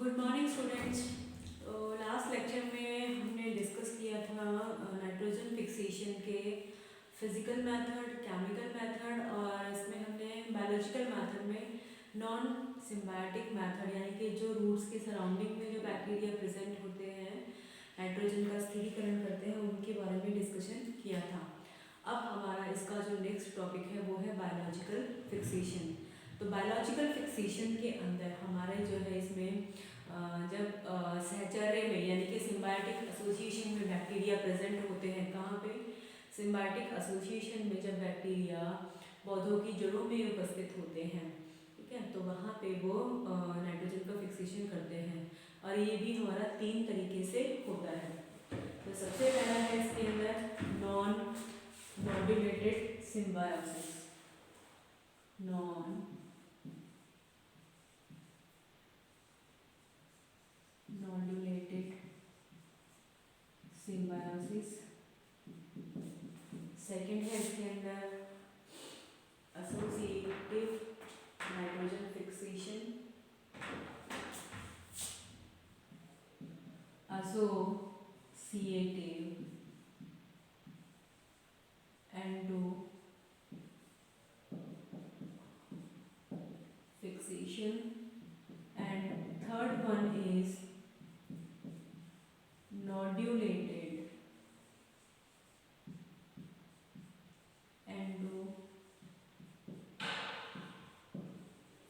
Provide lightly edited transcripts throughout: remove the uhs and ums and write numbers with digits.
Good morning students. तो last lecture में हमने डिस्कस किया था नाइट्रोजन फिक्सेशन के फिजिकल मेथड, केमिकल मेथड और इसमें हमने बायोलॉजिकल मेथड में नॉन सिम्बायोटिक मेथड यानी कि जो रूट्स के सराउंडिंग में जो बैक्टीरिया प्रेजेंट होते हैं, नाइट्रोजन का स्थिरीकरण करते हैं, उनके बारे में डिस्कशन किया था। अब हमारा इसका जो नेक्स्ट टॉपिक है वो है बायोलॉजिकल फिक्सेशन। तो बायोलॉजिकल फिक्सेशन के अंदर हमारे जो है इसमें जब सहचर्य में यानी कि सिम्बायोटिक एसोसिएशन में बैक्टीरिया प्रेजेंट होते हैं, कहाँ पे? सिम्बायोटिक एसोसिएशन में जब बैक्टीरिया पौधों की जड़ों में उपस्थित होते हैं, ठीक है, तो वहाँ पे वो नाइट्रोजन का फिक्सेशन करते हैं और ये भी हमारा 3 तरीके से होता है। तो सबसे पहला है इसके अंदर non nodulated symbiosis. Non nodulated symbiosis. Second है इसके अंदर associative nitrogen fixation. Associative endo fixation. And third one is nodulated endo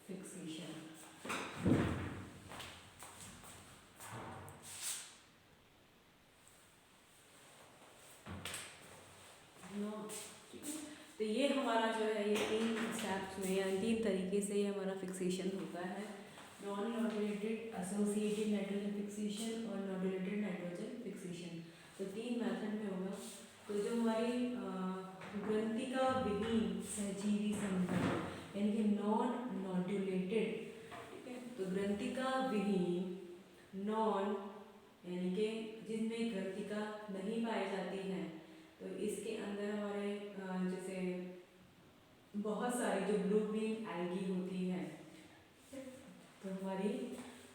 fixation. तो ये हमारा जो है ये 3 स्टेप्स में या 3 तरीके से ये हमारा फिक्सेशन होता है। Non nodulated, associative nitrogen fixation और नॉड्यूलेटेड नाइट्रोजन फिक्सेशन। तो 3 मेथड में होगा। तो जो हमारी ग्रंथिका विहीन सहजीवी संघटन यानी कि नॉन नॉड्यूलेटेड, ठीक है, तो ग्रंथिका विहीन नॉन यानी कि जिनमें ग्रंथिका नहीं पाई जाती है, तो इसके अंदर हमारे जैसे बहुत सारी जो ब्लू ग्रीन एल्गी होती है, तो हमारी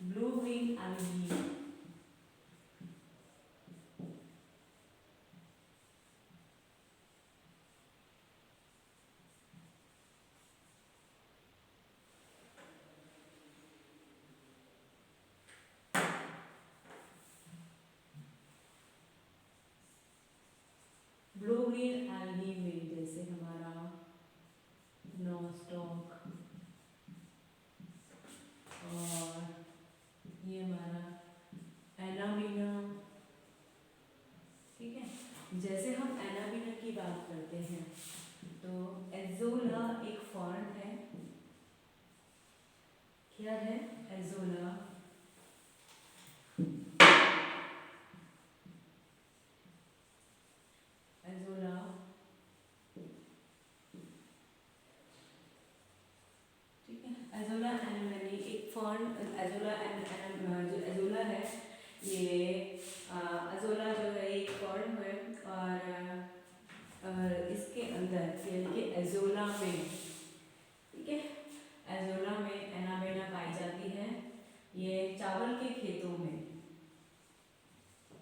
blue green algae blue green algae में जैसे हमारा नॉस्टॉक और ये हमारा एनाबीना, ठीक है। जैसे हम एनाबीना की बात करते हैं तो एजोला एक फॉर्म है। क्या है? एजोला। एजोला ठीक है। एजोला एनाबीना एक फॉर्म। एजोला जो एजोला है ये एजोला जो है एक फॉर्म है और इसके अंदर यानी कि एजोला में, ठीक है, एजोला में एनाबेना पाई जाती है। ये चावल के खेतों में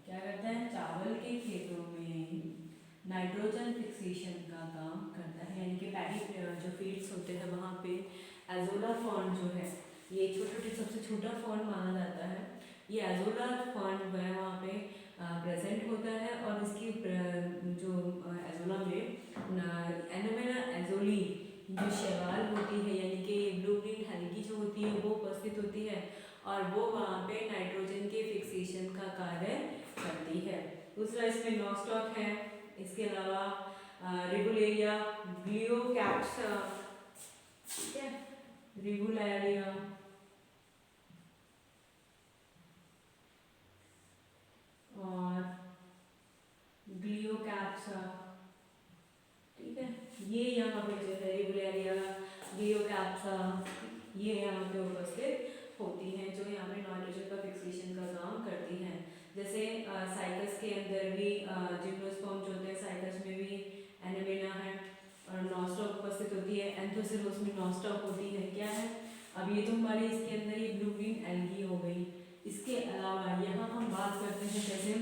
क्या करता है? चावल के खेतों में नाइट्रोजन फिक्सेशन का काम करता है, यानी कि पैडी जो फील्ड्स होते हैं वहाँ पे एजोला फॉर्म जो है ये छोटे सबसे छोटा फॉर्म माना जाता है। ये एजोला फॉर्म जो है वहाँ पे प्रेजेंट होता है और इसकी जो एजोला में एनाबेना एजोली जो शैवाल होती है यानी कि ब्लू ग्रीन एल्गी जो होती है वो उपस्थित होती है और वो वहाँ पे नाइट्रोजन के फिक्सेशन का कार्य करती है। दूसरा इसमें नॉस्टॉक है। इसके अलावा रेगुलेरिया, ग्लियोकैप्स, ठीक है, रेगुलेरिया और ग्लियोकैप्स, ठीक है, ये यहाँ पे जो है रेगुलेरिया, ग्लियोकैप्स ये यहाँ पे उपस्थित होती हैं जो यहाँ पे नाइट्रोजन का फिक्सेशन का काम करती हैं। जैसे साइकस के अंदर भी जिम्नोस्पर्म जो होते हैं, साइकस में भी एनाबेना है और नॉस्टॉक उपस्थित होती है। एंथोसिरोस में नॉस्टॉक होती है। क्या है? अब ये तो हमारी इसके अंदर ये ब्लू ग्रीन एल्गी हो गई, इसके अलावा यहाँ हम बात करते हैं जैसे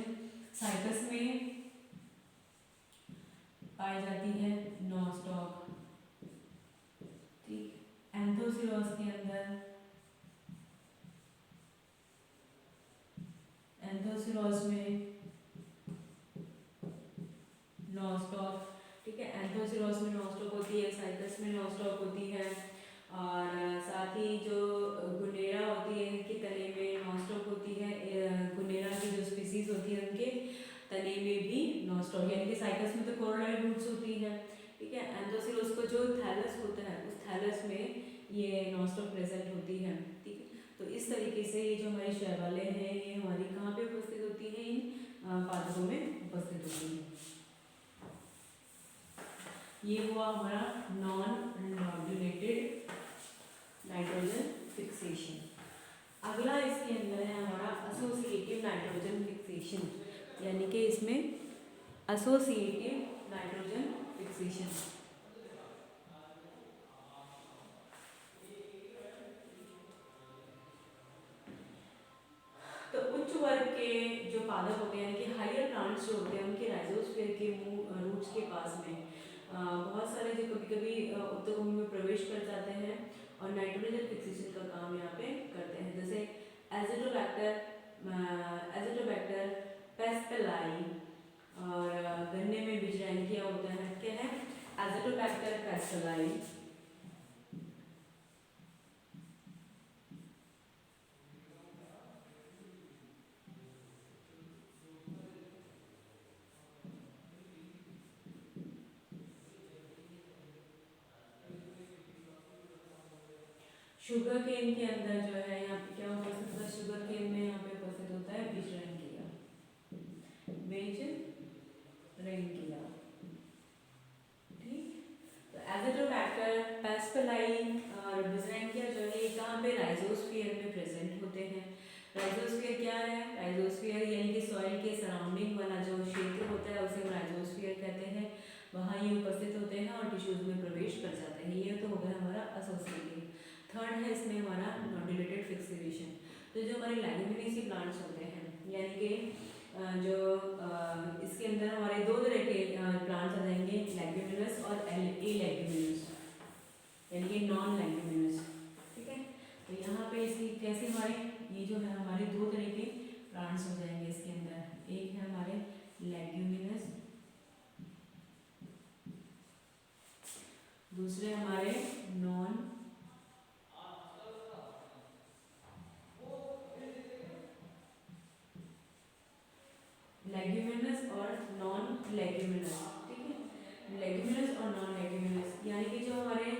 साइकस में पाई जाती है नॉस्टॉक, ठीक। एंथोसिरोस के अंदर, एंथोसिरोस में नॉस्टॉक, ठीक है। एंथोसिरोस में नॉस्टॉक होती है, साइकस में नॉस्टॉक होती है, और साथ ही जो गुनेरा होती है इनके तने में नॉस्टॉक होती है। गुनेरा की जो स्पीसीज होती है उनके तने में भी नॉस्टॉक, यानी कि साइकस में तो कोरोनरी रूट्स होती है, ठीक है। एंथोसिरोस को जो थैलस होता है उस थैलस में ये नॉस्टॉक प्रेजेंट होती है, ठीक है। तो इस तरीके से ये जो हमारी शैवालें हैं ये हमारी कहाँ पे उपस्थित होती हैं, इन पादपों में उपस्थित होती हैं। ये हुआ हमारा नॉन मॉड्यूलेटेड नाइट्रोजन फिक्सेशन। अगला इसके अंदर है हमारा एसोसिएटिव नाइट्रोजन फिक्सेशन, यानी कि इसमें एसोसिएटिव नाइट्रोजन फिक्सेशन। तो उच्च वर्ग के जो पादप होते हैं, यानी कि हायर प्लांट्स जो होते हैं, उनके राइजोस्फीयर के रूट्स के पास में बहुत सारे जो कभी कभी उत्तक में प्रवेश कर जाते हैं और नाइट्रोजन फिक्सेशन का काम यहाँ पे करते हैं। जैसे एजिटोबैक्टर पेस्पेलाई, और गन्ने में बिजरैंकिया होता है, क्या है एजिटोबैक्टर पेस्पेलाई। शुगर केन के अंदर जो है यहाँ पे क्या उपस्थित होता है, शुगर केन में यहाँ पे उपस्थित होता है बिजरैंकिया, बिजरैंकिया, ठीक। तो एजिटोबैक्टर पेस्पेलाई और बिजरैंकिया जो है ये कहाँ पे राइजोस्फीयर में प्रेजेंट होते हैं। राइजोस्फीयर क्या है, राइजोस्फीयर यानी कि सॉइल के सराउंडिंग वाला जो क्षेत्र होता है उसे हम राइजोस्फीयर कहते हैं, वहाँ ये उपस्थित होते हैं और टिश्यूज में प्रवेश कर जाते हैं। ये तो हो गया हमारा एसोसिएटिव। थर्ड है इसमें हमारा नॉड्यूलेटेड फिक्सेशन। तो जो हमारे लेग्यूमिनेसी प्लांट्स होते हैं, यानी कि जो इसके अंदर हमारे दो तरह के प्लांट्स आ जाएंगे, लेग्यूमिनस और ए लेग्यूमिनस, यानी कि नॉन लेग्यूमिनस, ठीक है। तो यहाँ पे इसकी कैसे हमारे ये जो है हमारे दो तरह के प्लांट्स हो जाएंगे इसके अंदर, एक है हमारे लेग्यूमिनस, दूसरे हमारे नॉन लेग्यूमिनस और नॉन लेग्यूमिनस, ठीक है। लेग्यूमिनस और नॉन लेग्यूमिनस, यानी कि जो हमारे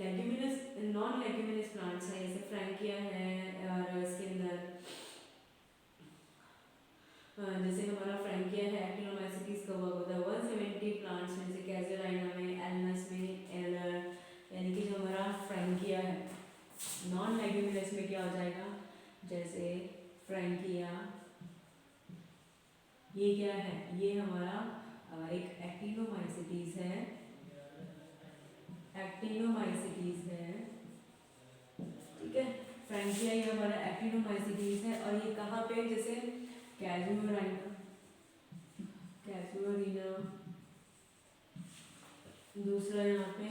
लेग्यूमिनस नॉन लेग्यूमिनस प्लांट्स हैं जैसे फ्रैंकिया है, और इसके अंदर जैसे हमारा फ्रैंकिया है एक्टिनोमाइसीटीज का वर्क होता है 170 प्लांट्स में, जैसे कैजुलाइना में, एलनस में, एलर, यानी कि जो हमारा फ्रैंकिया है। नॉन लेग्यूमिनस में क्या हो जाएगा, जैसे फ्रैंकिया, ये क्या है, ये हमारा एक एक्टिनोमाइसीटीज है, एक्टिनोमाइसीटीज है, ठीक है। फ्रैंकिया ये हमारा एक्टिनोमाइसीटीज है, और ये कहाँ पे, जैसे कैजुअरिना, कैजुअरिना, दूसरा यहाँ पे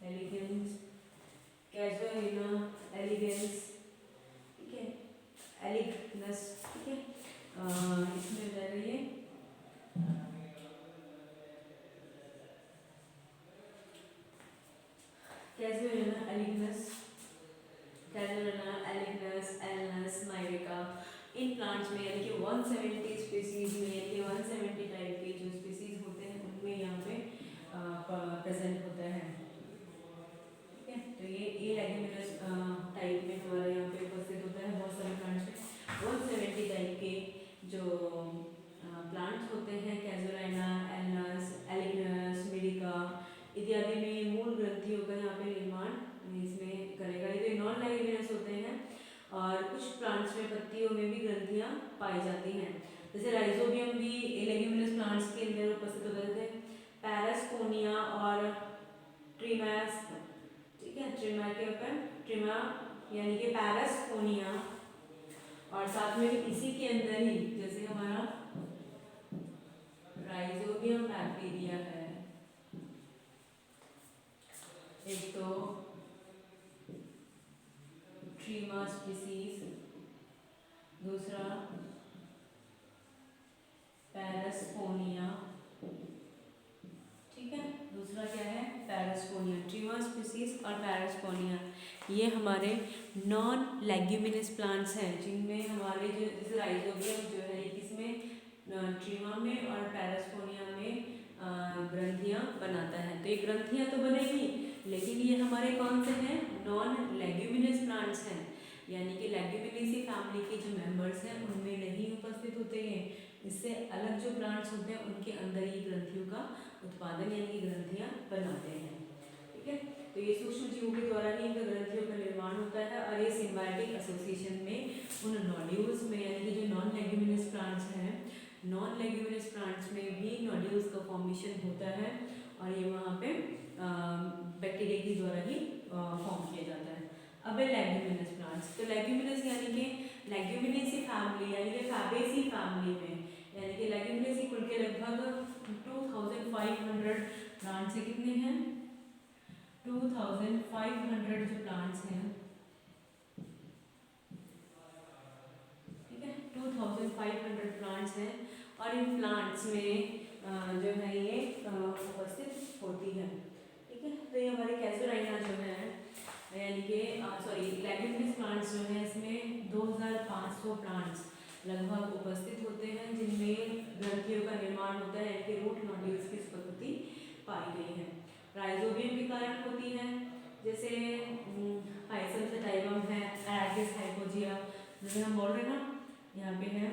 एलिगेंस, कैजुअरिना एलिगेंस, ठीक है, एलिगनस, ठीक है। इसमें हो जाएगा ये कैजुअरिना एलिगनस, कैजुअरिना एलिगनस, एलनस, माइरिका, इन प्लांट्स में यानी कि 170 स्पीसीज में, यानी कि 170 टाइप के जो स्पीसीज होते हैं उनमें यहाँ पे प्रेजेंट होता है, ठीक है। तो ये लेग्यूमिनस टाइप में हमारे यहाँ पे उपस्थित होता है बहुत सारे प्लांट्स में। 170 टाइप के जो प्लांट्स होते हैं, कैजुलाइना, एलनस, एलिगनस, मिरिका इत्यादि में मूल ग्रंथियों का यहाँ पे निर्माण इसमें करेगा। ये नॉन लेग्यूमिनस होते हैं, और कुछ प्लांट्स में पत्तियों में भी ग्रंथियाँ पाई जाती हैं, जैसे राइजोबियम भी लेग्यूमिनस प्लांट्स के अंदर उपस्थित होते थे, पैरास्कोनिया और ट्रीमैस, ठीक है। ट्रिमा के ऊपर ट्रिमा यानी कि पैरास्पोनिया, और साथ में इसी के अंदर ही जैसे हमारा राइजोबियम बैक्टीरिया है, एक तो ट्रिमा स्पीसीज, दूसरा पैरास्पोनिया, ठीक है, दूसरा क्या है पैरास्पोनिया, ट्रिमा स्पीसीज और पैरास्पोनिया। ये हमारे नॉन लेग्यूमिनस प्लांट्स हैं जिनमें हमारे जो जैसे राइजोबियम जो है इसमें ट्रिमा में और पैरास्पोनिया में ग्रंथियाँ बनाता है। तो ये ग्रंथियाँ तो बनेगी, लेकिन ये हमारे कौन से हैं नॉन लेग्यूमिनस प्लांट्स हैं, यानी कि लेग्यूमिनेसी फैमिली के जो मेंबर्स हैं उनमें नहीं उपस्थित होते हैं। इससे अलग जो प्लांट्स होते हैं उनके अंदर ही ग्रंथियों का उत्पादन यानी कि ग्रंथियाँ बनाते हैं, ठीक है। तो ये सूक्ष्म जीवों के द्वारा ही इन ग्रंथियों का निर्माण होता है, और ये सिम्बायोटिक एसोसिएशन में उन नोड्यूल्स में यानी कि जो नॉन लेग्यूमिनस प्लांट्स हैं, नॉन लेग्यूमिनस प्लांट्स में भी नोड्यूल्स का फॉर्मेशन होता है, और ये वहाँ पे बैक्टीरिया के द्वारा ही फॉर्म किया जाता है। अब है लेग्यूमिनस प्लांट्स। तो लेग्यूमिनस यानी कि लेग्यूमिनेसी फैमिली यानी कि फैबेसी फैमिली में, यानी कि लेग्यूमिनेसी कुल के लगभग 2500 प्लांट्स से कितने हैं 2500 जो प्लांट्स हैं, ठीक है 2500 प्लांट्स हैं, और इन प्लांट्स में जो है ये उपस्थित होती है, ठीक है। तो ये हमारे कैसुलाइना जो है यानी कि लेग्यूमिनस प्लांट्स जो है इसमें 2500 प्लांट्स लगभग उपस्थित होते हैं जिनमें ग्रंथियों का निर्माण होता है, यानी कि रूट नोड्यूल्स की उत्पत्ति पाई गई है। राइजोबियम के कारण होती है, जैसे हाइसम सटाइवम है, एराकिस हाइपोजिया, जैसे हम बोल रहे हैं ना यहाँ पे है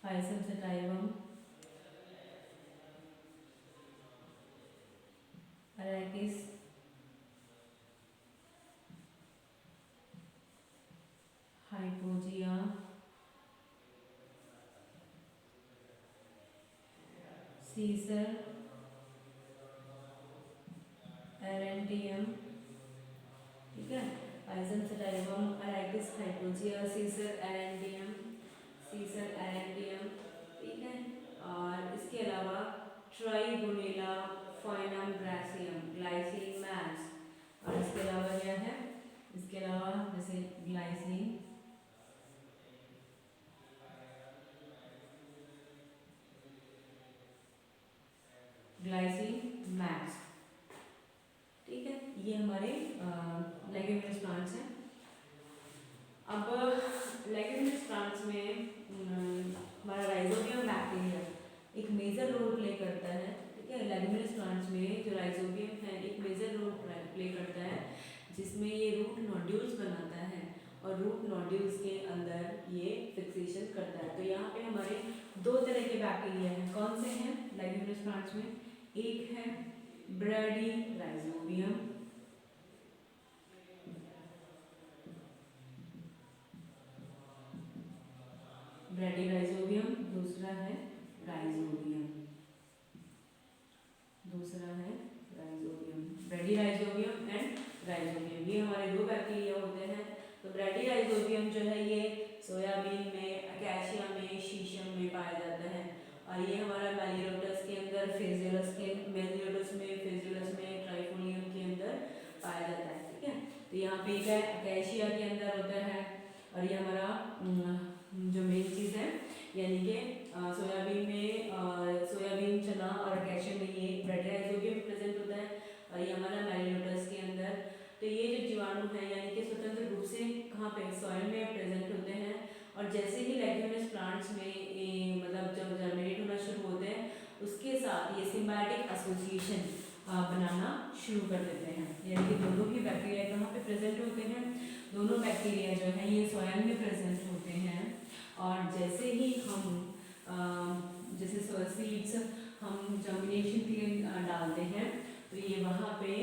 हाइसम सटाइवम, एराकिस हाइपोजिया, सीसर एरेंटियम, ठीक है, हाइसम सटाइवम, एराकिस हाइपोजिया, सीसर एरेंटियम, ठीक है। और इसके अलावा ट्राइगोनेला, फाइनम ग्रासियम, ग्लाइसिन मैक्स, और इसके अलावा क्या है, इसके अलावा जैसे ग्लाइसिन मैक्स, ठीक है, ये हमारे लेग्यूमिनस प्लांट्स हैं। अब लेग्यूमिनस प्लांट्स में हमारा राइजोबियम बैक्टीरिया एक मेजर रोल प्ले करता है, ठीक है। लेग्यूमिनस प्लांट्स में जो राइजोबियम है एक मेजर रोल प्ले करता है, जिसमें ये रूट नोड्यूल्स बनाता है, और रूट नोड्यूल्स के अंदर ये फिक्सेशन करता है। तो यहाँ पे हमारे दो तरह के बैक्टीरिया हैं, कौन से हैं लेग्यूमिनस प्लांट्स में, एक है ब्रैडी राइजोबियम, ब्रैडीराइजोबियम, दूसरा है राइजोबियम, ब्रैडीराइजोबियम एंड राइजोबियम, ये हमारे दो बैक्टीरिया होते हैं। तो ब्रैडीराइजोबियम जो है ये सोयाबीन में, अकेशिया में, शीशम में पाया जाता है, और ये हमारा मेलियोटस के अंदर, मेलियोटस में, फेजुलस में, ट्राइफोलियम के अंदर पाया जाता है, ठीक है। तो यहाँ पे क्या है अकेशिया के अंदर होता है, और ये हमारा जो मेन चीज़ है यानी कि सोयाबीन में सोयाबीन, चना और अकेशिया में ये ब्रैडीराइजोबियम प्रेजेंट होता है, और ये हमारा मेलियोटस के अंदर। तो ये जो जीवाणु है यानी कि स्वतंत्र रूप से कहाँ पे सॉइल में प्रेजेंट होते हैं, और जैसे ही लेग्यूमिनस प्लांट्स में मतलब जब जर्मिनेट होना शुरू होते हैं उसके साथ ये सिम्बायोटिक एसोसिएशन बनाना शुरू कर देते हैं, यानी कि दोनों ही बैक्टीरिया कहाँ पे प्रेजेंट होते हैं, दोनों बैक्टीरिया जो है ये सॉइल में प्रेजेंट होते हैं, और जैसे ही हम जैसे सीड्स हम जर्मिनेशन के लिए डालते हैं तो ये वहाँ पे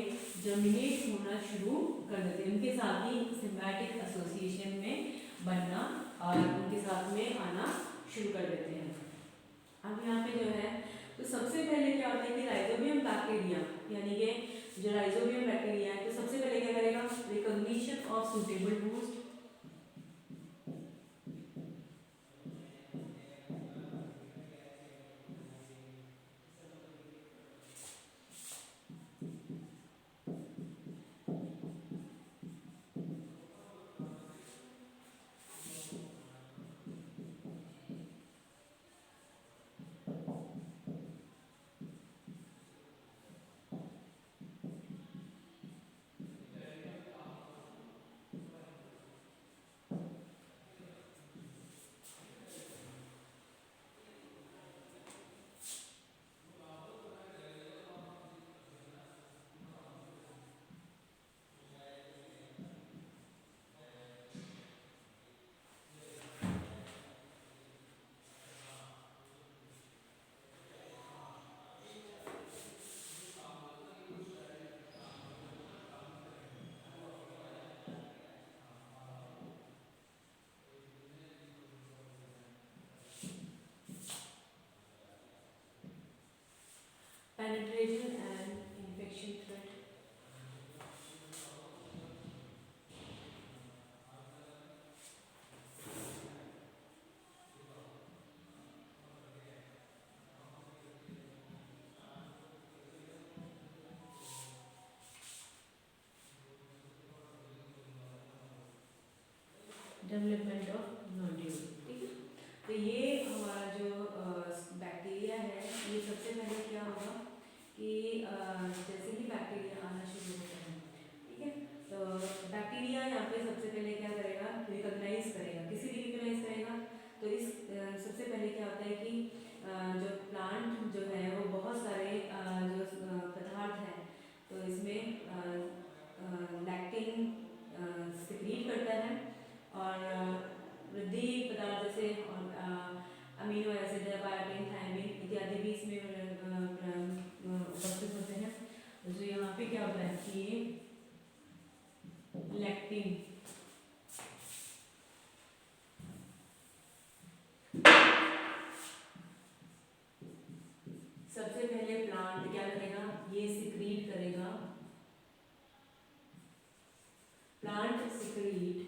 जर्मिनेट होना शुरू कर देते हैं, उनके साथ ही सिम्बायोटिक एसोसिएशन में बनना और उनके साथ में आना शुरू कर देते हैं। अब यहाँ पे जो है तो सबसे पहले क्या होता है कि राइजोबियम बैक्टीरिया, यानी कि जो राइजोबियम बैक्टीरिया है, तो सबसे पहले क्या करेगा, recognition of suitable host, penetration and infection threat, development of nodule. ठीक है, तो ये हमारा जो बैक्टीरिया है, ये सबसे पहले क्या होगा कि जैसे ही बैक्टीरिया आना शुरू होता है, ठीक है, तो बैक्टीरिया यहाँ पे सबसे पहले क्या करेगा, रिकॉग्नाइज करेगा, किसी भी रिकॉग्नाइज करेगा। तो इस सबसे पहले क्या होता है कि जो प्लांट जो है वो बहुत सारे जो पदार्थ है, तो इसमें लैक्टिन सिक्रीट करता है, और वृद्धि पदार्थ जैसे अमीनो एसिड है, बायोटिन, थायमिन इत्यादि भी इसमें उपस्थित होते हैं। जो यहाँ पे क्या होता है कि लैक्टिन सबसे पहले प्लांट क्या करेगा, ये सिक्रीट करेगा, plant secrete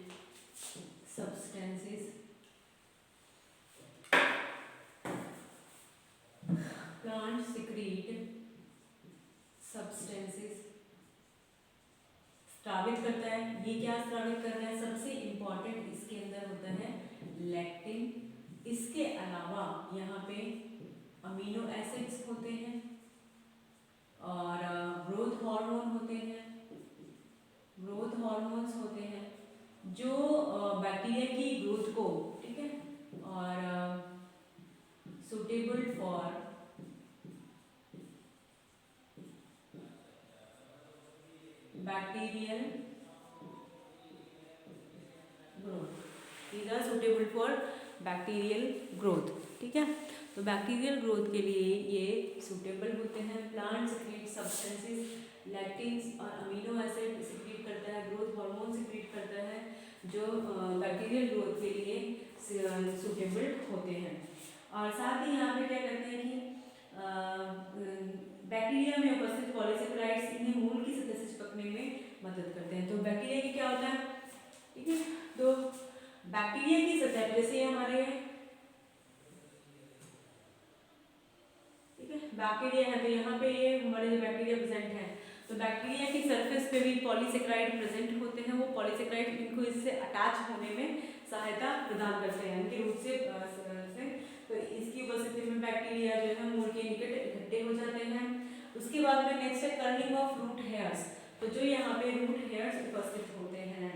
substances, plant secrete substances, स्रावित करता है। ये क्या स्रावित कर रहा है, सबसे इंपॉर्टेंट इसके अंदर होता है लैक्टिन। इसके अलावा यहाँ पे अमीनो एसिड्स होते हैं और ग्रोथ हार्मोन होते हैं, ग्रोथ हार्मोन्स होते हैं जो बैक्टीरिया की ग्रोथ को, ठीक है, और suitable for bacterial growth, these are suitable for bacterial growth. ठीक है, तो बैक्टीरियल ग्रोथ के लिए ये सुटेबल होते हैं। प्लांट सिक्रीट सब्सटेंसेस, लैक्टिन्स और अमीनो एसिड सिक्रीट करता है, ग्रोथ हार्मोन सिक्रीट करता है, जो बैक्टीरियल ग्रोथ के लिए सुटेबल होते हैं। और साथ ही यहाँ पे क्या करते हैं कि बैक्टीरिया में उपस्थित पॉलीसेकेराइड्स इन्हें मूल की सतह से चिपकने में मदद करते हैं। तो बैक्टीरिया की क्या होता है, ठीक है, तो बैक्टीरिया की सतह जैसे हमारे, ठीक है, बैक्टीरिया है तो यहाँ पे ये हमारे जो बैक्टीरिया प्रेजेंट है, तो बैक्टीरिया की सरफेस पे भी पॉलीसेकेराइड प्रेजेंट होते हैं। वो पॉलीसेकेराइड इनको इससे अटैच होने में सहायता प्रदान करते हैं, इनके रूप से तो इसकी उपस्थिति में बैक्टीरिया जो है मूल के निकट इकट्ठे हो जाते हैं। उसके बाद में नेक्स्ट है कर्लिंग ऑफ रूट हेयर्स। तो जो यहाँ पे रूट हेयर्स उपस्थित होते हैं,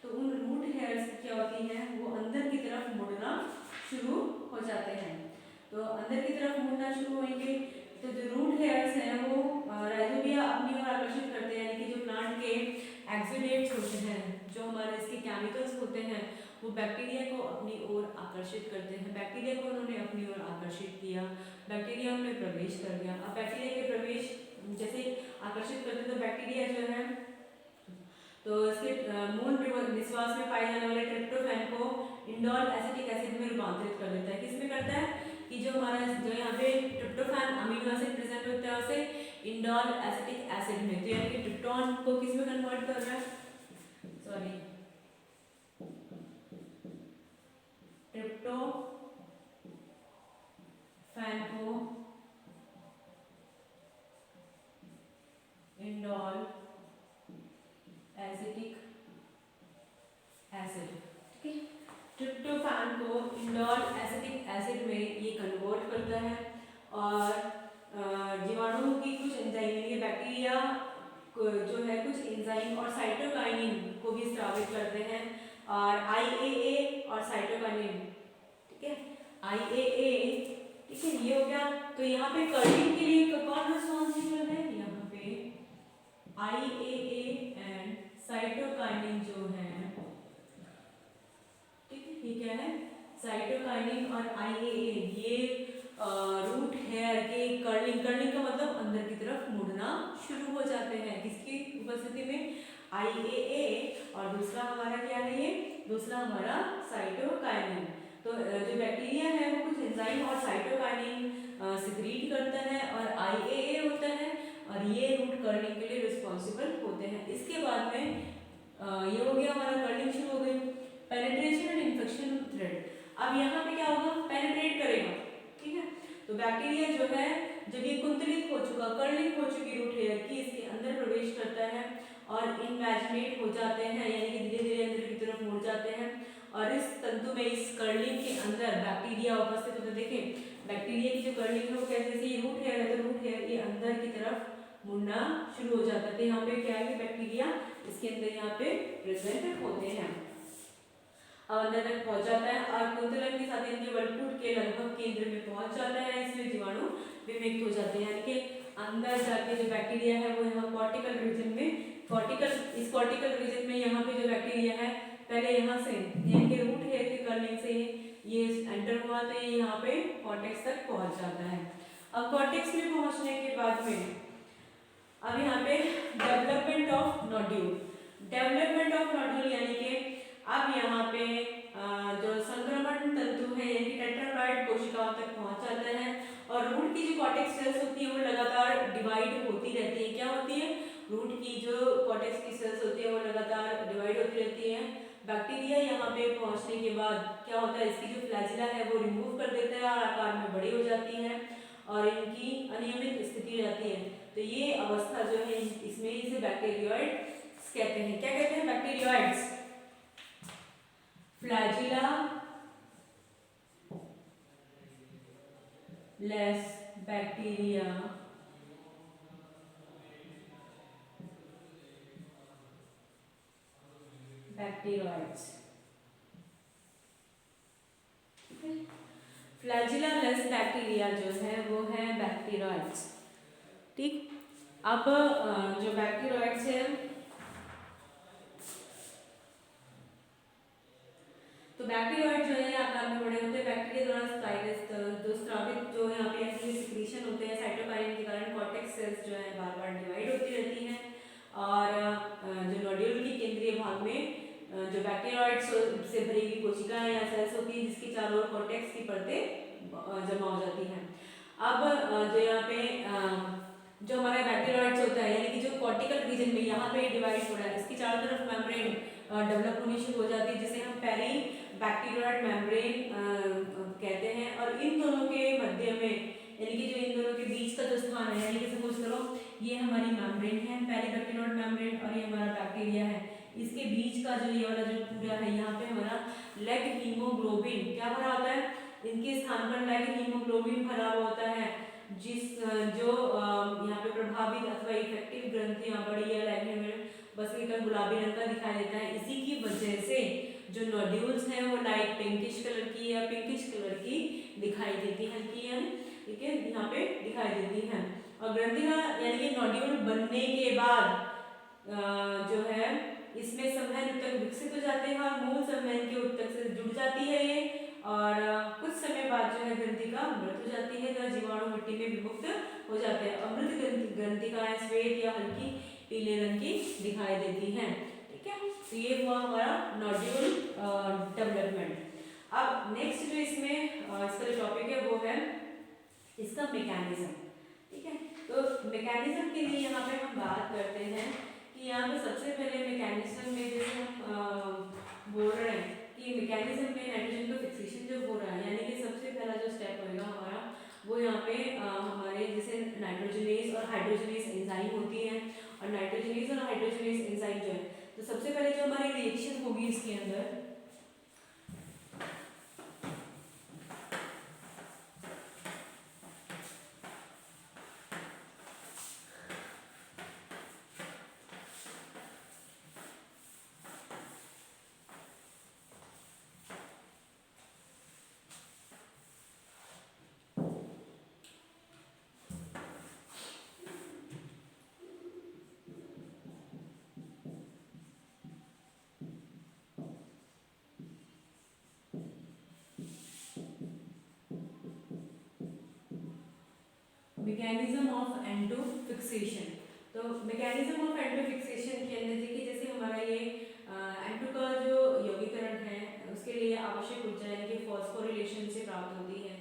तो उन रूट हेयर्स क्या होती है, वो अंदर की तरफ मुड़ना शुरू हो जाते हैं। तो अंदर की तरफ मुड़ना शुरू होंगे तो जो रूट हेयर्स हैं वो राइजोबिया अपनी ओर आकर्षित करते हैं, यानी कि जो प्लांट के एक्सुलेट्स होते हैं, जो हमारे इसके केमिकल्स होते हैं, वो बैक्टीरिया को अपनी ओर आकर्षित करते हैं। बैक्टीरिया को उन्होंने अपनी ओर आकर्षित किया, बैक्टीरिया में प्रवेश कर गया। अब बैक्टीरिया के प्रवेश जैसे आकर्षित करते तो बैक्टीरिया जो है तो इसके मूल निश्वास में पाए जाने वाले ट्रिप्टोफैन को इंडोल एसिटिक एसिड में रूपांतरित कर देता है। किसमें करता है कि जो हमारा जो यहाँ पे ट्रिप्टोफैन अमीनो एसिड प्रेजेंट होता है उसे इंडोल एसिटिक एसिड में, तो यानी कि ट्रिप्टोन को किस में कन्वर्ट कर रहा है, सॉरी ट्रिप्टोफैन को इंडोल एसिटिक एसिड, ठीक है। ट्रिप्टोफैन को इंडोल एसिटिक एसिड में ये कन्वर्ट करता है और जीवाणुओं की कुछ एंजाइम, बैक्टीरिया जो है कुछ एंजाइम और साइटोकाइनिन को भी स्रावित करते हैं, और आईएए और साइटोकाइनिन, ठीक है, आईएए, ठीक है, ये हो गया। तो यहाँ पे कर्लिंग के लिए कौन रिस्पॉन्सिबल है, यहाँ पे आईएए एंड साइटोकाइनिन जो है, ठीक है, ये क्या है, साइटोकाइनिन और आईएए, ये रूट हेयर के कर्लिंग, कर्लिंग का मतलब अंदर की तरफ मुड़ना शुरू हो जाते हैं, किसकी उपस्थिति में, आईएए, और दूसरा हमारा क्या है, ये दूसरा हमारा साइटोकाइनिन। तो जो बैक्टीरिया है वो कुछ एंजाइम और साइटोकाइनिन सिक्रीट करता है और आईएए होता है, और ये रूट कर्लिंग के लिए रिस्पॉन्सिबल होते हैं। इसके बाद में ये हो गया हमारा, कर्लिंग शुरू हो गई। पेनिट्रेशन एंड इन्फेक्शन थ्रेड, अब यहाँ पे क्या होगा, पेनिट्रेट करेगा, ठीक है। तो बैक्टीरिया जो है जब ये कुंतलित हो चुका, कर्लिंग हो चुकी रूट हेयर की, इसके अंदर प्रवेश करता है और इनवैजिनेट हो जाते हैं, यानी कि धीरे धीरे अंदर की तरफ मुड़ जाते हैं, और इस तंतु में, इस कर्लिंग के अंदर बैक्टीरिया उपस्थित होते हैं। देखें बैक्टीरिया की जो कर्लिंग है वो कैसे, जैसे ये रूट हेयर है तो रूट हेयर ये अंदर की तरफ मुड़ना शुरू हो जाता है, तो यहाँ पे क्या है कि बैक्टीरिया इसके अंदर यहाँ पे प्रेजेंट होते हैं, अंदर तक पहुंच जाता है और कुंतलन के साथ इनके वलपूट के लगभग केंद्र में पहुंच जाता है, इसलिए जीवाणु विमुक्त हो जाते हैं, यानी कि अंदर जाके जो बैक्टीरिया है वो यहाँ कॉर्टिकल रीजन में, इस कॉर्टिकल रीजन में यहाँ पे जो बैक्टीरिया है पहले यहाँ से, यानी कि रूट हेयर के कर्लिंग से ये एंटर हुआ तो ये यहाँ पे कॉर्टेक्स तक पहुंच जाता है। अब कॉर्टेक्स में पहुंचने के बाद में अब यहाँ पे development of nodule, development of nodule यानी कि अब यहाँ पे जो संक्रमण तंतु है यानी कि टेट्राप्लॉइड कोशिकाओं तक पहुंच जाता है, और रूट की जो कॉर्टेक्स सेल्स होती है वो लगातार डिवाइड होती रहती है। क्या होती है, रूट की जो कॉर्टेक्स की सेल्स होती है वो लगातार डिवाइड होती रहती है। बैक्टीरिया यहाँ पे पहुंचने के बाद क्या होता है, इसकी जो फ्लैजिला है वो रिमूव कर देता है और आकार में बड़ी हो जाती है और इनकी अनियमित स्थिति हो जाती है। तो ये अवस्था जो है इसमें इसे बैक्टीरियोइड्स कहते हैं। क्या कहते हैं, Bacteroides, flagella less bacteria, Bacteroides, flagella less bacteria जो है वो है बैक्टीरियोइड्स, ठीक। अब जो बैक्टीरियोइड्स है तो बैक्टीरियोइड जो है आकार में बड़े होते हैं, बैक्टीरिया द्वारा जो स्रावित जो यहाँ पे ऐसे सिक्रीशन होते हैं साइटोकाइनिन के कारण कॉर्टेक्स सेल्स जो है बार बार डिवाइड होती रहती हैं, और जो नोड्यूल की केंद्रीय भाग में जो बैक्टीरियोइड्स से भरी हुई कोशिकाएं या सेल्स होती हैं जिसकी चारों ओर कॉर्टेक्स की परतें जमा हो जाती हैं। अब जो यहाँ पे जो हमारा बैक्टीरियोइड्स होता है यानी कि जो कॉर्टिकल रीजन में यहाँ पे डिवाइड हो रहा है, इसकी चारों तरफ मेम्ब्रेन डेवलप होनी शुरू हो जाती है जिसे हम पेरी बैक्टीरियोइड मेम्ब्रेन कहते हैं, और इन दोनों के मध्य में यानी कि जो इन दोनों के बीच का जो स्थान है, यानी कि सपोज करो ये हमारी मेम्ब्रेन है पेरी बैक्टीरियोइड मेम्ब्रेन और ये हमारा बैक्टीरिया है, इसके बीच का जो ये वाला जो पूरा है यहाँ पे हमारा लेग हीमोग्लोबिन क्या भरा होता है, इनके स्थान पर लेग हीमोग्लोबिन भरा हुआ होता है, जिस जो यहाँ पे प्रभावित अथवा इफेक्टिव ग्रंथियां बड़ी है लेग में बस एक गुलाबी रंग का दिखाई देता है। इसी की वजह से जो नोड्यूल्स हैं वो लाइट पिंकिश कलर की या पिंकिश कलर की दिखाई देती है, हल्की है, ठीक है, यहाँ पे दिखाई देती है। और ग्रंथियां यानी कि नोड्यूल बनने के बाद जो है इसमें संवहन ऊतक विकसित हो जाते हैं और मूल संवहन के ऊतक से जुड़ जाती है ये, और कुछ समय बाद जो है ग्रंथिका मृत हो जाती है तो जीवाणु मिट्टी में विमुक्त हो जाते हैं। अमृत ग्रंथिकाएं श्वेत या हल्की पीले रंग की दिखाई देती हैं, ठीक है। तो ये हुआ हमारा नोड्यूल डेवलपमेंट। अब नेक्स्ट जो इसमें इसका जो टॉपिक है वो है इसका मैकेनिज्म। ठीक है, तो मैकेनिज्म के लिए यहाँ पे हम बात करते हैं कि यहाँ पे सबसे पहले मैकेनिज्म में जैसे हम बोल रहे हैं कि मैकेनिज्म में नाइट्रोजन का फिक्सेशन जब हो रहा है, यानी कि सबसे पहला जो स्टेप होएगा हमारा वो यहाँ पे हमारे जैसे नाइट्रोजनेज और हाइड्रोजनेज एंजाइम होती है, और नाइट्रोजनेज और हाइड्रोजनेज एंजाइम जो है, तो सबसे पहले जो हमारी रिएक्शन होगी इसके अंदर, मैकेनिज्म ऑफ एंटो फिक्सेशन। तो मैकेनिज्म ऑफ एंटो फिक्सेशन के अंदर देखिए जैसे हमारा ये एंटो का जो यौगीकरण है उसके लिए आवश्यक ऊर्जा यानी कि फॉस्फोरिलेशन से प्राप्त होती है,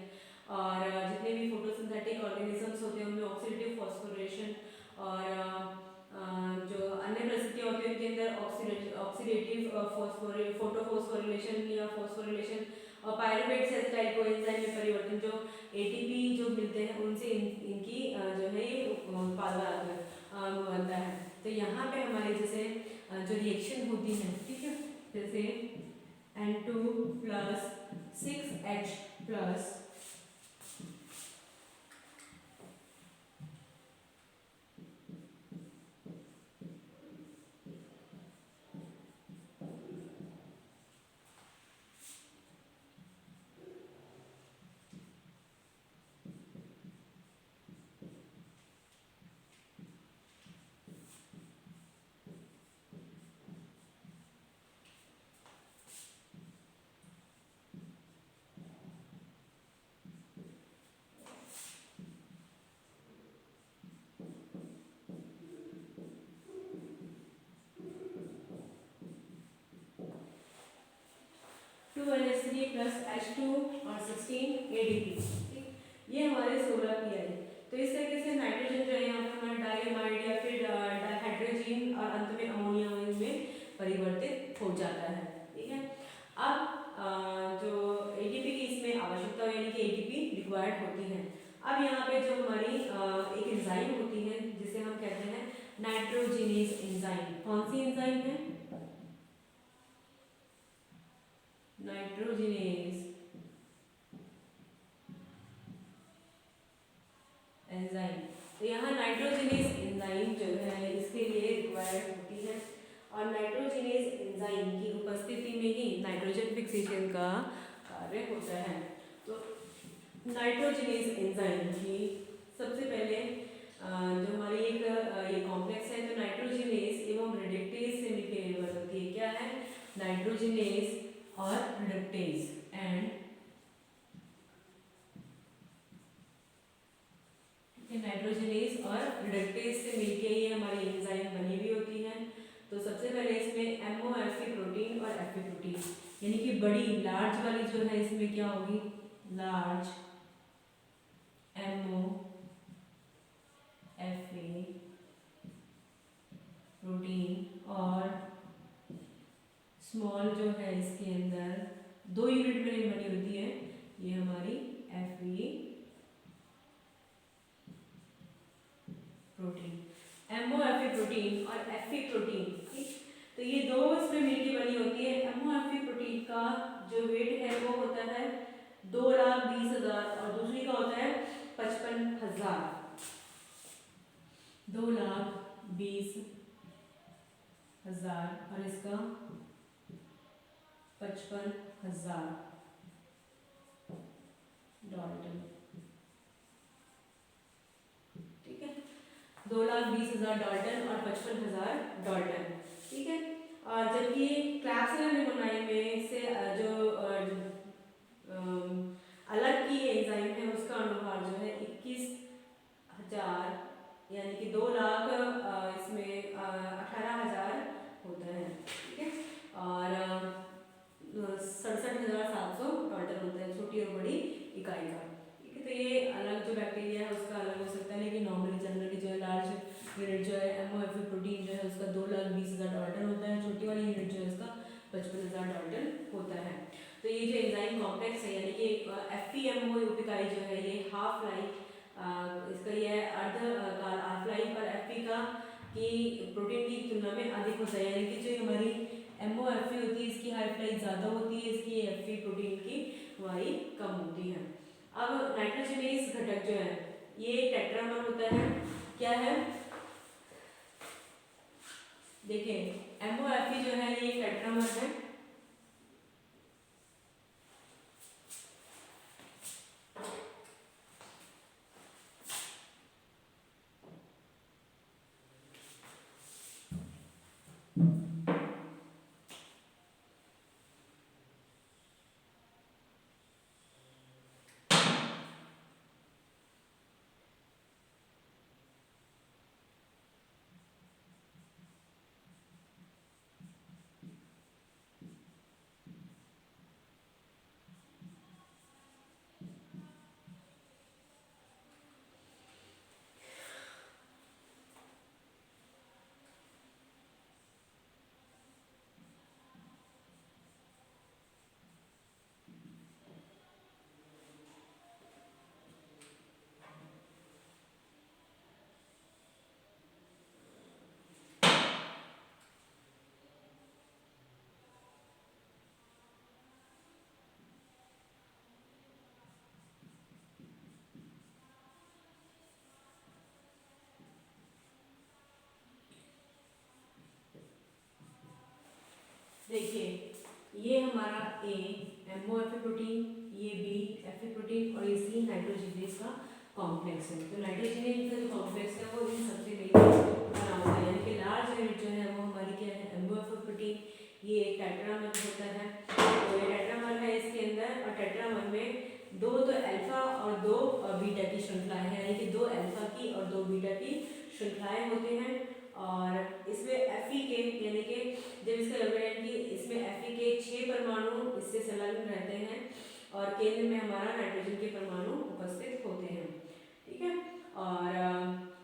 और जितने भी फोटोसिंथेटिक ऑर्गेनिजम्स होते हैं उनमें ऑक्सीडेटिव फॉस्फोरिलेशन, और जो अन्य परिस्थितियाँ होती हैं उनके अंदर ऑक्सीडेटिव फोटोफॉस्फोरिलेशन या फॉस्फोरिलेशन, और पायरुवेट एसिटाइल कोएंजाइम में परिवर्तन, जो एटीपी जो मिलते हैं उनसे इनकी जो है ये बनता है। तो यहाँ पे हमारी जैसे जो रिएक्शन होती है, ठीक है, जैसे N2 plus 6H plus 2NH3 plus H2 और 16 ADP, ठीक, ये हमारे 16 की है। तो इस तरीके से नाइट्रोजन जो है यहाँ पे हमारा डाइमाइड या फिर डाइहाइड्रोजन और अंत में अमोनिया में परिवर्तित हो जाता है। ठीक है, अब जो एटीपी की इसमें आवश्यकता यानी कि एटीपी रिक्वायर्ड होती है। अब यहाँ पे जो हमारी एक एंजाइम होती है जिसे हम कहते हैं नाइट्रोजिनेज एंजाइम। कौन सी एंजाइम है? Nitrogenase enzyme. तो यहाँ नाइट्रोजिनेज एंजाइम जो है इसके लिए रिक्वायर्ड होती है, और नाइट्रोजिनेज एंजाइम की उपस्थिति में ही नाइट्रोजन फिक्सेशन का कार्य होता है। तो नाइट्रोजिनेज एंजाइम की सबसे पहले जो हमारी एक ये कॉम्प्लेक्स है, तो नाइट्रोजिनेज एवं रिडक्टेज से मिलकर निर्मित होती है। क्या है? नाइट्रोजिनेज और रिडक्टेज एंड नाइट्रोजिनेज और रिडक्टेज से मिलकर ये हमारी एंजाइम बनी हुई होती है। तो सबसे पहले इसमें MOFE प्रोटीन और FE प्रोटीन यानी कि बड़ी लार्ज वाली जो है इसमें क्या होगी? लार्ज MOFE प्रोटीन, और स्मॉल जो है इसके अंदर 2 यूनिट में बनी होती है, ये हमारी FE प्रोटीन। MOFE प्रोटीन और FE प्रोटीन, ठीक, तो ये दो इसमें मिलकर बनी होती है। MOFE प्रोटीन का जो वेट है वो होता है 2,20,000 और दूसरी का होता है 55,000। 2,20,000 और इसका 55,000 डाल्टन। ठीक है, 2,20,000 डाल्टन और 55,000 डाल्टन। ठीक है, और जबकि क्लैप्सिलन निकोनाइन में से जो अलग की एंजाइम है उसका अनुभाग जो है 21,000 यानी कि 2 लाख इसमें 18,000 होता है। ठीक है, और 67,700 डाल्टन होता है छोटी और बड़ी इकाई का। ठीक है, तो ये अलग जो होता है। तो ये जो एंजाइम कॉम्प्लेक्स है यानी कि FeMO इकाई जो है ये हाफ लाइफ इसका ये अर्ध काल हाफ लाइफ और Fe का कि प्रोटीन की तुलना में अधिक होता है, यानी कि जो हमारी MOFE होती है इसकी हाफ लाइफ ज़्यादा होती है, इसकी Fe प्रोटीन की हमारी कम होती है। अब नाइट्रोजनेज घटक जो है ये टेट्रामर होता है। क्या है देखिए, MOFE जो है ये टेट्रामर है। देखिए, ये हमारा A MOFE प्रोटीन, ये B Fe प्रोटीन और ये C नाइट्रोजनेज का कॉम्प्लेक्स है। तो नाइट्रोजनेज का जो कॉम्प्लेक्स है वो इन सबसे मिलकर बना होता है, यानी कि लार्ज यूनिट जो है वो हमारी क्या है MOFE प्रोटीन, ये एक टेट्रामर होता है। तो ये टेट्रामर है इसके अंदर, और टेट्रामर में दो तो अल्फा और दो बीटा की श्रृंखलाएं हैं, यानी कि दो अल्फा की और दो बीटा की श्रृंखलाएं होती हैं। और इसमें Fe के यानी कि जब इसका यानी कि इसमें Fe के 6 परमाणु इससे संलग्न रहते हैं और केंद्र में हमारा नाइट्रोजन के परमाणु उपस्थित होते हैं। ठीक है, और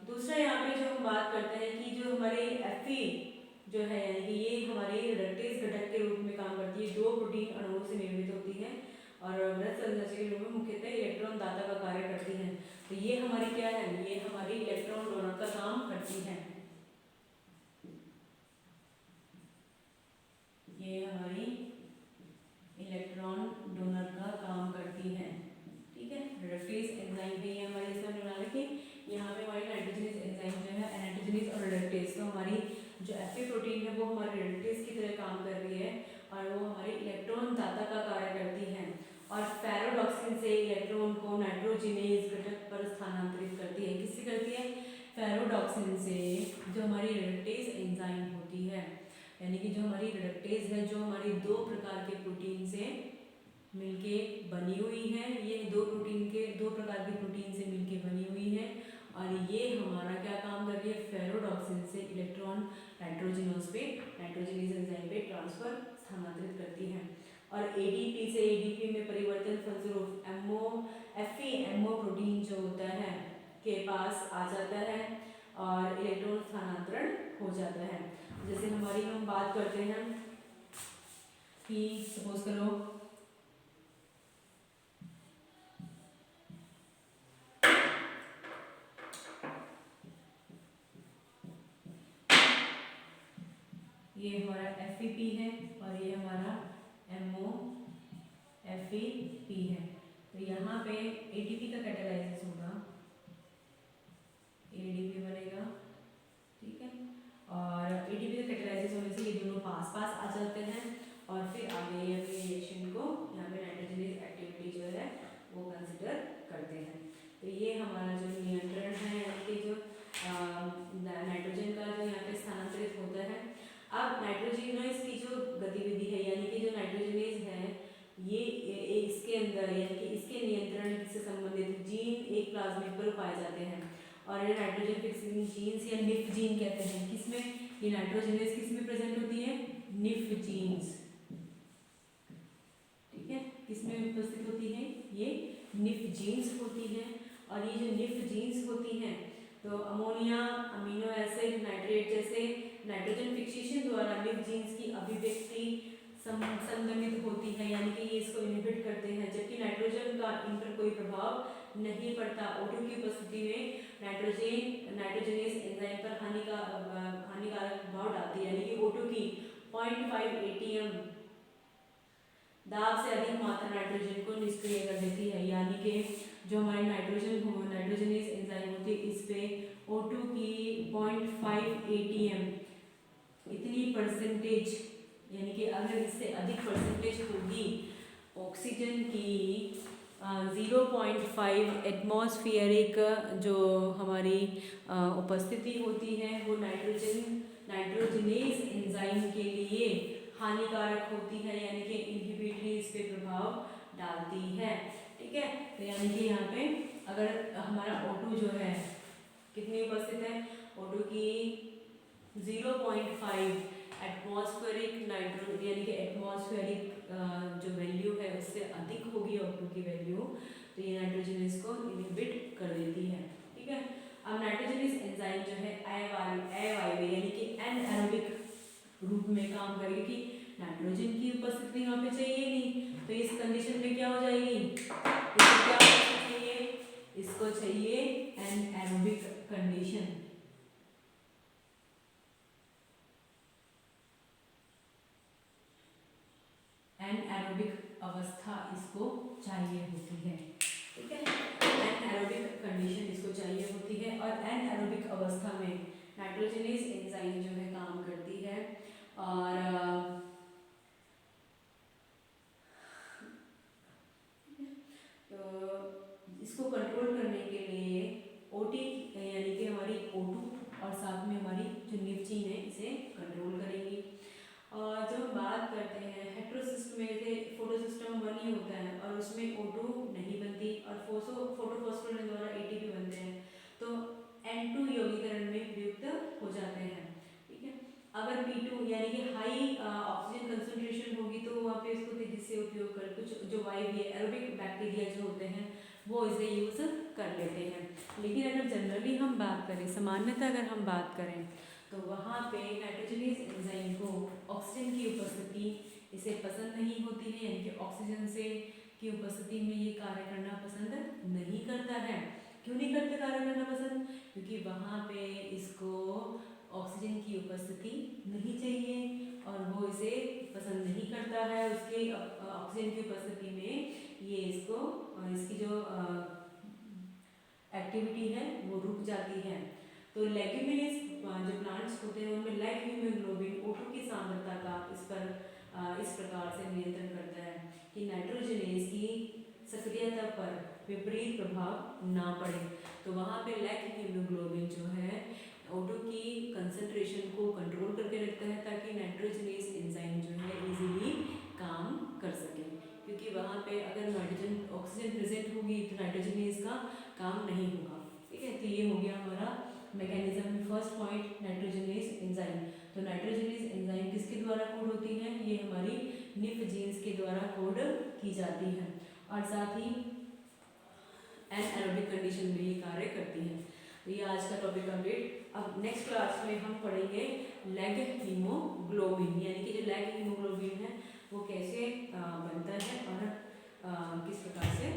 दूसरा यहाँ पे जो हम बात करते हैं कि जो हमारे Fe जो है यानी कि ये हमारे रिडक्टेज घटक के रूप में काम करती है, दो प्रोटीन अणुओं से निर्मित होती है और मृत संरचना के रूप में मुख्यतः इलेक्ट्रॉन दाता का कार्य करती है। तो ये हमारी क्या है, ये हमारी इलेक्ट्रॉन डोनर का काम करती है। ये हमारी इलेक्ट्रॉन डोनर का काम करती है। ठीक है, रिडक्टेज एंजाइम भी है हमारी, इसमें बना रखी यहाँ पे हमारी नाइट्रोजनेज एंजाइम जो है नाइट्रोजनेज और रिडक्टेज, तो हमारी जो Fe प्रोटीन है वो हमारे रिडक्टेज की तरह काम कर रही है और वो हमारी इलेक्ट्रॉन दाता का कार्य करती है और फेरोडॉक्सिन से इलेक्ट्रॉन को नाइट्रोजनेज घटक पर स्थानांतरित करती है। किससे करती है, फेरोडॉक्सिन से, जो हमारी रिडक्टेज एंजाइम होती है, यानी कि जो हमारी रिडक्टेज है जो हमारी दो प्रकार के प्रोटीन से मिलके बनी हुई है, ये दो प्रकार के प्रोटीन से मिलके बनी हुई है और ये हमारा क्या काम कर रही है, फेरोडॉक्सिन से इलेक्ट्रॉन नाइट्रोजनोज पे नाइट्रोजनेज एंजाइम पे ट्रांसफर स्थानांतरित करती है और ADP से ADP में परिवर्तन फलस्वरूप FeMO प्रोटीन जो होता है के पास आ जाता है और इलेक्ट्रॉन स्थानांतरण हो जाता है। जैसे हमारी हम बात करते हैं कि सपोज करो ये हमारा FeP है और ये हमारा MOFeP है। तो यहाँ पे ATP का कैटालाइसिस होगा, ADP बनेगा। ठीक है, और ATP का कैटालाइसिस होने से ये दोनों पास पास आ जाते हैं और फिर आगे ये रिएक्शन को यहाँ पे नाइट्रोजनेज एक्टिविटी जो है वो कंसिडर करते हैं। तो ये हमारा जो नियंत्रण है यानी कि जो नाइट्रोजन का जो यहाँ पे स्थानांतरित होता है। अब नाइट्रोजनेज की जो गतिविधि है यानी कि जो नाइट्रोजनेज है ये इसके अंदर यानी कि इसके नियंत्रण से संबंधित जीन एक प्लाज्मिड पर पाए जाते हैं और ये नाइट्रोजन फिक्सिंग जीन्स या निफ जीन कहते हैं। किसमें, ये नाइट्रोजनेज किसमें प्रेजेंट होती है, निफ जीन्स। ठीक है, किसमें उपस्थित होती है, ये निफ जीन्स होती है और ये जो निफ जीन्स होती हैं तो अमोनिया, अमीनो एसिड, नाइट्रेट जैसे नाइट्रोजन फिक्सेशन द्वारा निफ जीन्स की अभिव्यक्ति संगमित होती है, यानी कि ये इसको इनहिबिट करते हैं, जबकि नाइट्रोजन का इन पर कोई प्रभाव नहीं पड़ता। O2 की उपस्थिति में नाइट्रोजनेस एंजाइम पर हानिकारक प्रभाव डालती है, यानी कि O2 की 0.5 ATM दाब से अधिक मात्रा नाइट्रोजन को निष्क्रिय कर देती है, यानी कि जो हमारी नाइट्रोजनेस एंजाइम होती है इस पे O2 की 0.5 ATM इतनी परसेंटेज, यानी कि अगर इससे अधिक परसेंटेज होगी ऑक्सीजन की 0.5 एटमॉस्फेरिक जो हमारी उपस्थिति होती है वो नाइट्रोजनेस एंजाइम के लिए हानिकारक होती है, यानी कि इनहिबिटरी इस पे प्रभाव डालती है। ठीक है, तो यानी कि यहाँ पे अगर हमारा O2 जो है कितनी उपस्थित है, O2 की 0.5 एटमॉस्फेरिक नाइट्रोजन, यानी कि एटमॉस्फेरिक जो वैल्यू है उससे अधिक होगी O2 की वैल्यू, तो ये नाइट्रोजनेस को इनहिबिट कर देती है। ठीक है, अब नाइट्रोजनेस एंजाइम जो है अवायवीय यानी कि एनएरोबिक रूप में काम करेगी, कि नाइट्रोजन की उपस्थिति यहाँ पे चाहिए नहीं, तो इस कंडीशन में क्या हो जाएगी, इसको क्या चाहिए, इसको चाहिए एनएरोबिक कंडीशन, एनएरोबिक अवस्था इसको चाहिए होती है। ठीक है, एनएरोबिक कंडीशन इसको चाहिए होती है, और एनएरोबिक अवस्था में नाइट्रोजनेस एंजाइम जो है काम करती है, और इसको कंट्रोल करने के लिए ओटी यानी कि हमारी O2 और साथ में हमारी जो निफ्चिन है इसे कंट्रोल करेगी। और जब हम बात करते हैं हेट्रोसिस्ट में से फोटोसिस्टम 1 ही होता है और उसमें O2 नहीं बनती और फोटोफॉस्फोराइड द्वारा ATP बनते हैं, तो N2 यौगीकरण में प्रयुक्त हो जाते हैं। ठीक है, अगर P2 यानी कि हाई ऑक्सीजन कंसंट्रेशन होगी तो वहाँ पे इसको तेजी से उपयोग कर कुछ जो वायवीय एरोबिक बैक्टीरिया जो होते हैं वो इसे यूज़ कर लेते हैं। लेकिन अगर जनरली हम बात करें, सामान्यतः अगर हम बात करें, तो वहाँ पे नाइट्रोजनेस एंजाइम को ऑक्सीजन की उपस्थिति इसे पसंद नहीं होती है, यानी कि ऑक्सीजन से की उपस्थिति में ये कार्य करना पसंद नहीं करता है। क्यों नहीं करते कार्य करना पसंद, क्योंकि वहाँ पे इसको ऑक्सीजन की उपस्थिति नहीं चाहिए और वो इसे पसंद नहीं करता है। उसके ऑक्सीजन की उपस्थिति में ये इसकी जो एक्टिविटी है वो रुक जाती है। तो लेग्यूमिनेस जो प्लांट्स होते हैं उनमें लेग हीमोग्लोबिन O2 की सांद्रता का इस प्रकार से नियंत्रण करता है कि नाइट्रोजनेस की सक्रियता पर विपरीत प्रभाव ना पड़े। तो वहाँ पे लेग हीमोग्लोबिन जो है O2 की कंसंट्रेशन को कंट्रोल करके रखता है ताकि नाइट्रोजनेस एंजाइम जो है इजीली काम कर सके, क्योंकि वहाँ पे अगर ऑक्सीजन प्रेजेंट होगी तो नाइट्रोजनेस का काम नहीं होगा। ठीक है, तो ये हो गया हमारा मैकेनिज्म में फर्स्ट पॉइंट नाइट्रोजनेस एंजाइम। तो नाइट्रोजनेस एंजाइम किसके द्वारा कोड होती है, ये हमारी निफ जीन्स के द्वारा कोड की जाती है और साथ ही एनएरोबिक कंडीशन में ये कार्य करती है। तो ये आज का टॉपिक कंप्लीट। अब नेक्स्ट क्लास में हम पढ़ेंगे लेग हीमोग्लोबिन, यानी कि जो लेग हीमोग्लोबिन है वो कैसे बनता है और किस प्रकार से